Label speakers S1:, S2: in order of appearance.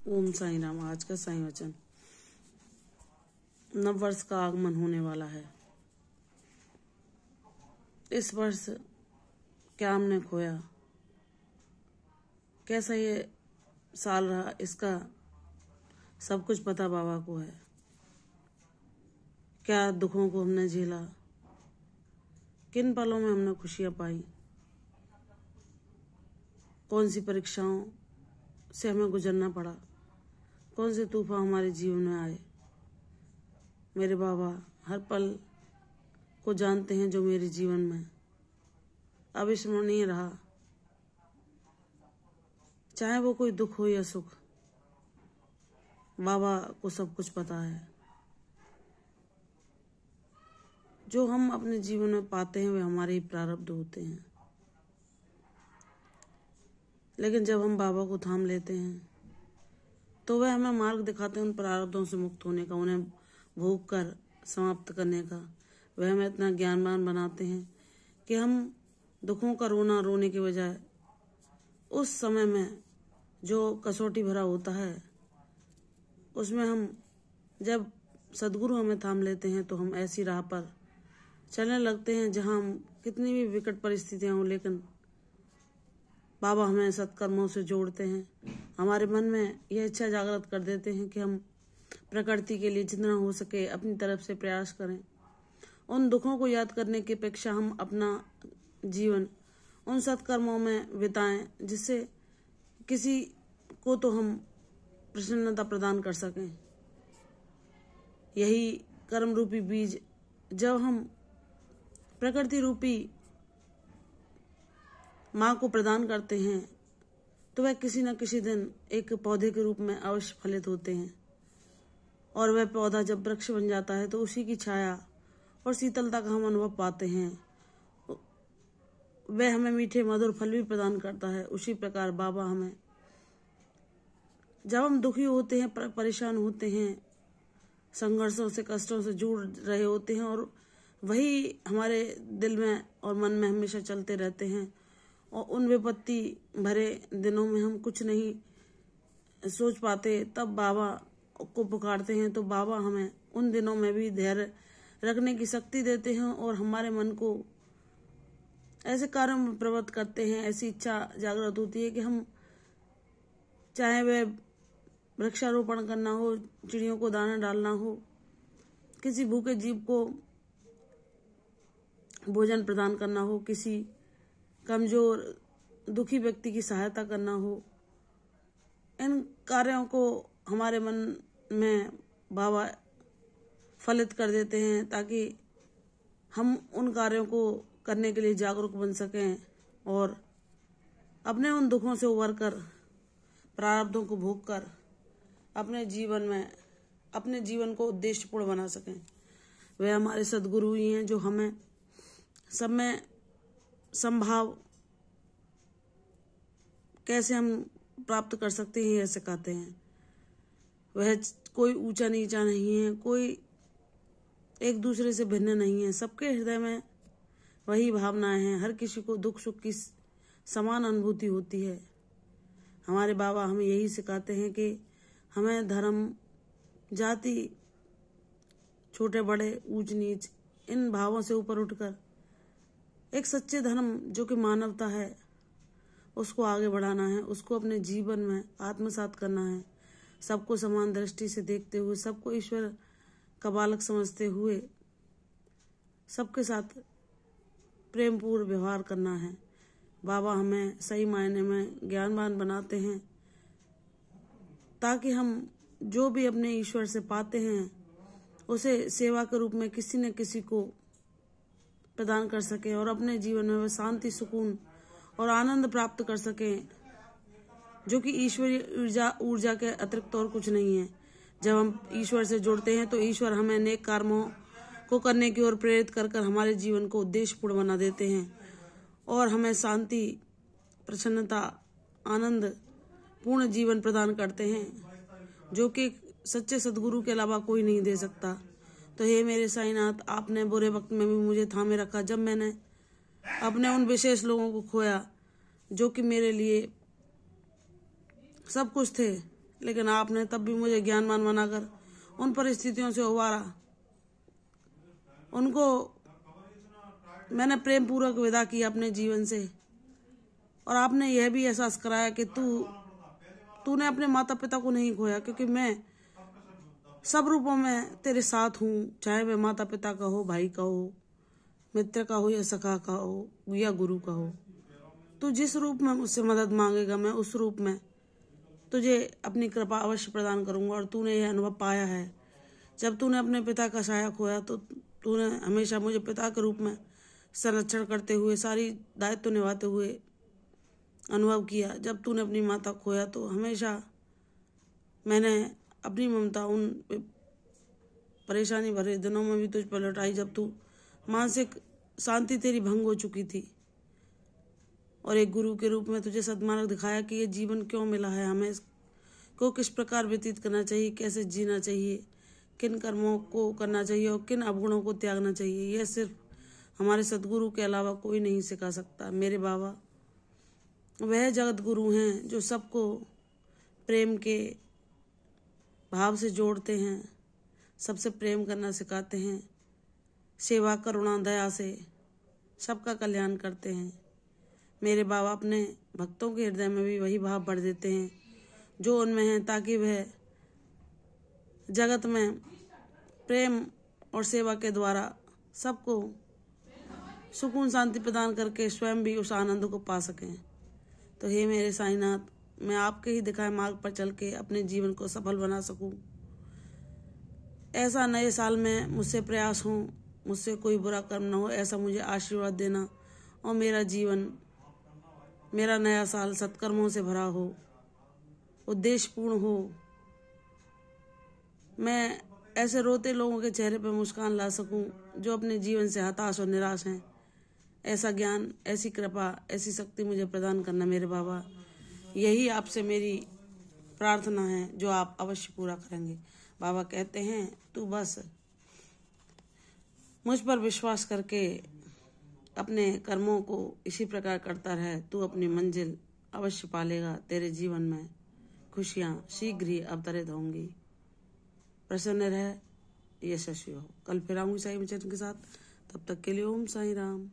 S1: ओम साई राम। आज का साई वचन। नव वर्ष का आगमन होने वाला है। इस वर्ष क्या हमने खोया, कैसा ये साल रहा, इसका सब कुछ पता बाबा को है। क्या दुखों को हमने झेला, किन पलों में हमने खुशियां पाई, कौन सी परीक्षाओं से हमें गुजरना पड़ा, कौन से तूफान हमारे जीवन में आए। मेरे बाबा हर पल को जानते हैं जो मेरे जीवन में अविस्मरणीय रहा, चाहे वो कोई दुख हो या सुख। बाबा को सब कुछ पता है। जो हम अपने जीवन में पाते हैं वे हमारे ही प्रारब्ध होते हैं, लेकिन जब हम बाबा को थाम लेते हैं तो वह हमें मार्ग दिखाते हैं उन प्रारब्धों से मुक्त होने का, उन्हें भोग कर समाप्त करने का। वह हमें इतना ज्ञानवान बनाते हैं कि हम दुखों का रोना रोने के बजाय उस समय में जो कसौटी भरा होता है उसमें हम जब सदगुरु हमें थाम लेते हैं तो हम ऐसी राह पर चलने लगते हैं जहां हम कितनी भी विकट परिस्थितियां हों, लेकिन बाबा हमें सत्कर्मों से जोड़ते हैं। हमारे मन में यह इच्छा जागृत कर देते हैं कि हम प्रकृति के लिए जितना हो सके अपनी तरफ से प्रयास करें। उन दुखों को याद करने की अपेक्षा हम अपना जीवन उन सत्कर्मों में बिताएं जिससे किसी को तो हम प्रसन्नता प्रदान कर सकें। यही कर्म रूपी बीज जब हम प्रकृति रूपी माँ को प्रदान करते हैं तो वह किसी न किसी दिन एक पौधे के रूप में अवश्य फलित होते हैं, और वह पौधा जब वृक्ष बन जाता है तो उसी की छाया और शीतलता का हम अनुभव पाते हैं। वह हमें मीठे मधुर फल भी प्रदान करता है। उसी प्रकार बाबा हमें जब हम दुखी होते हैं, परेशान होते हैं, संघर्षों से कष्टों से जुड़ रहे होते हैं और वही हमारे दिल में और मन में हमेशा चलते रहते हैं, और उन विपत्ति भरे दिनों में हम कुछ नहीं सोच पाते, तब बाबा को पुकारते हैं तो बाबा हमें उन दिनों में भी धैर्य रखने की शक्ति देते हैं और हमारे मन को ऐसे कार्यों में प्रवृत्त करते हैं। ऐसी इच्छा जागृत होती है कि हम चाहे वह वृक्षारोपण करना हो, चिड़ियों को दाना डालना हो, किसी भूखे जीव को भोजन प्रदान करना हो, किसी कमजोर दुखी व्यक्ति की सहायता करना हो, इन कार्यों को हमारे मन में बाबा फलित कर देते हैं ताकि हम उन कार्यों को करने के लिए जागरूक बन सकें और अपने उन दुखों से उबर कर प्रारब्धों को भोग कर अपने जीवन को उद्देश्यपूर्ण बना सकें। वे हमारे सदगुरु ही हैं जो हमें सब में संभाव कैसे हम प्राप्त कर सकते हैं यह सिखाते हैं। वह कोई ऊंचा नीचा नहीं है, कोई एक दूसरे से भिन्न नहीं है, सबके हृदय में वही भावनाएं हैं। हर किसी को दुख सुख की समान अनुभूति होती है। हमारे बाबा हमें यही सिखाते हैं कि हमें धर्म, जाति, छोटे बड़े, ऊंच नीच इन भावों से ऊपर उठकर एक सच्चे धर्म जो कि मानवता है उसको आगे बढ़ाना है, उसको अपने जीवन में आत्मसात करना है। सबको समान दृष्टि से देखते हुए, सबको ईश्वर का बालक समझते हुए सबके साथ प्रेम पूर्ण व्यवहार करना है। बाबा हमें सही मायने में ज्ञानवान बनाते हैं ताकि हम जो भी अपने ईश्वर से पाते हैं उसे सेवा के रूप में किसी न किसी को प्रदान कर सके और अपने जीवन में वह शांति, सुकून और आनंद प्राप्त कर सके जो कि ईश्वरीय ऊर्जा के अतिरिक्त और कुछ नहीं है। जब हम ईश्वर से जुड़ते हैं तो ईश्वर हमें नेक कर्मों को करने की ओर प्रेरित कर हमारे जीवन को उद्देश्यपूर्ण बना देते हैं और हमें शांति, प्रसन्नता, आनंद पूर्ण जीवन प्रदान करते हैं जो कि सच्चे सदगुरु के अलावा कोई नहीं दे सकता। तो हे मेरे साईनाथ, आपने बुरे वक्त में भी मुझे थामे रखा। जब मैंने अपने उन विशेष लोगों को खोया जो कि मेरे लिए सब कुछ थे, लेकिन आपने तब भी मुझे ज्ञानवान बनाकर उन परिस्थितियों से उबारा। उनको मैंने प्रेम पूर्वक विदा किया अपने जीवन से, और आपने यह भी एहसास कराया कि तूने अपने माता पिता को नहीं खोया, क्योंकि मैं सब रूपों में तेरे साथ हूँ, चाहे वह माता पिता का हो, भाई का हो, मित्र का हो, या सखा का हो, या गुरु का हो। तू जिस रूप में मुझसे मदद मांगेगा, मैं उस रूप में तुझे अपनी कृपा अवश्य प्रदान करूंगा। और तूने यह अनुभव पाया है, जब तूने अपने पिता का साया खोया तो तूने हमेशा मुझे पिता के रूप में संरक्षण करते हुए, सारी दायित्व निभाते हुए अनुभव किया। जब तूने अपनी माता खोया तो हमेशा मैंने अपनी ममता उन परेशानी भरे दिनों में भी तुझ पर लौटाई, जब तू मानसिक शांति तेरी भंग हो चुकी थी। और एक गुरु के रूप में तुझे सद्मार्ग दिखाया कि ये जीवन क्यों मिला है, हमें इसको किस प्रकार व्यतीत करना चाहिए, कैसे जीना चाहिए, किन कर्मों को करना चाहिए और किन अवगुणों को त्यागना चाहिए। यह सिर्फ हमारे सद्गुरु के अलावा कोई नहीं सिखा सकता। मेरे बाबा वह जगत गुरु हैं जो सबको प्रेम के भाव से जोड़ते हैं, सबसे प्रेम करना सिखाते हैं, सेवा करुणा दया से सबका कल्याण करते हैं। मेरे बाबा अपने भक्तों के हृदय में भी वही भाव भर देते हैं जो उनमें है, ताकि वह जगत में प्रेम और सेवा के द्वारा सबको सुकून शांति प्रदान करके स्वयं भी उस आनंद को पा सकें। तो हे मेरे साईनाथ, मैं आपके ही दिखाए मार्ग पर चल के अपने जीवन को सफल बना सकूं, ऐसा नए साल में मुझसे प्रयास हो, मुझसे कोई बुरा कर्म न हो, ऐसा मुझे आशीर्वाद देना। और मेरा जीवन, मेरा नया साल सत्कर्मों से भरा हो, उद्देश्यपूर्ण हो। मैं ऐसे रोते लोगों के चेहरे पर मुस्कान ला सकूं जो अपने जीवन से हताश और निराश हैं। ऐसा ज्ञान, ऐसी कृपा, ऐसी शक्ति मुझे प्रदान करना मेरे बाबा। यही आपसे मेरी प्रार्थना है जो आप अवश्य पूरा करेंगे। बाबा कहते हैं, तू बस मुझ पर विश्वास करके अपने कर्मों को इसी प्रकार करता रहे, तू अपनी मंजिल अवश्य पालेगा। तेरे जीवन में खुशियाँ शीघ्र ही अवतरित होंगी। प्रसन्न रहे, यशस्वी हो। कल फिर आऊंगी साईं वचन के साथ, तब तक के लिए ओम साईं राम।